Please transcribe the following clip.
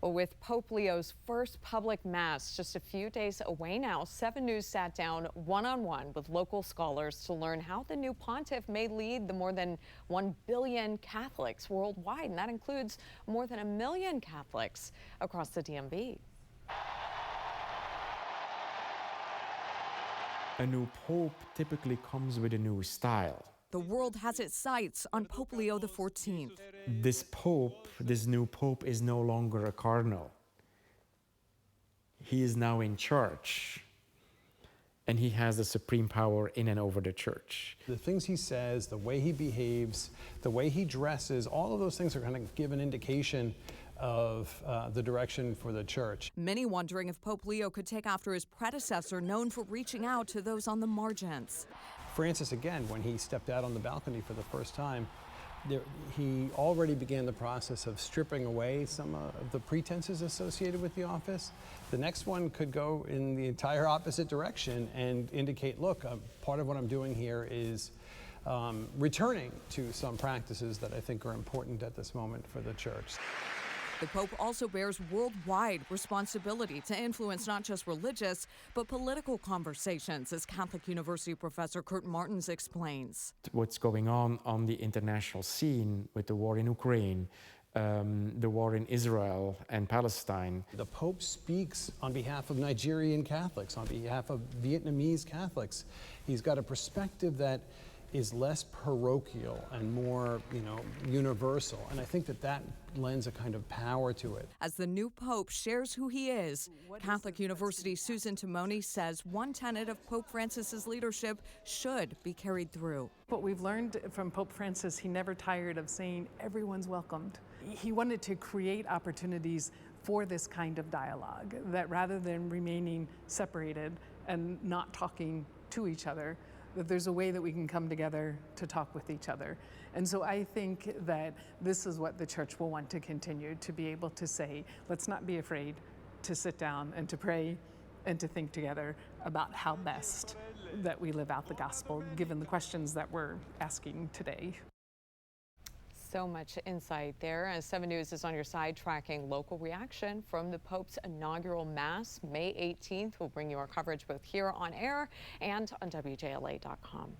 Well, with Pope Leo's first public mass just a few days away now, 7 News sat down one-on-one with local scholars to learn how the new pontiff may lead the more than 1 billion Catholics worldwide, and that includes more than 1 million Catholics across the DMV. A new pope typically comes with a new style. The world has its sights on Pope Leo XIV. This new pope is no longer a cardinal. He is now in charge, and he has the supreme power in and over the church. The things he says, the way he behaves, the way he dresses, all of those things are going to give an indication of the direction for the church. Many wondering if Pope Leo could take after his predecessor, known for reaching out to those on the margins. Francis, again, when he stepped out on the balcony for the first time, he already began the process of stripping away some of the pretenses associated with the office. The next one could go in the entire opposite direction and indicate, look, part of what I'm doing here is returning to some practices that I think are important at this moment for the church. The Pope also bears worldwide responsibility to influence not just religious, but political conversations, as Catholic University professor Kurt Martens explains. What's going on the international scene with the war in Ukraine, the war in Israel and Palestine. The Pope speaks on behalf of Nigerian Catholics, on behalf of Vietnamese Catholics. He's got a perspective that is less parochial and more, universal. And I think that lends a kind of power to it. As the new Pope shares who he is, Catholic University's Susan Timoni says one tenet of Pope Francis's leadership should be carried through. What we've learned from Pope Francis, he never tired of saying everyone's welcomed. He wanted to create opportunities for this kind of dialogue, that rather than remaining separated and not talking to each other, that there's a way that we can come together to talk with each other. And so I think that this is what the church will want to continue, to be able to say, let's not be afraid to sit down and to pray and to think together about how best that we live out the gospel, given the questions that we're asking today. So much insight there. As 7 News is on your side tracking local reaction from the Pope's inaugural Mass, May 18th. We'll bring you our coverage both here on air and on WJLA.com.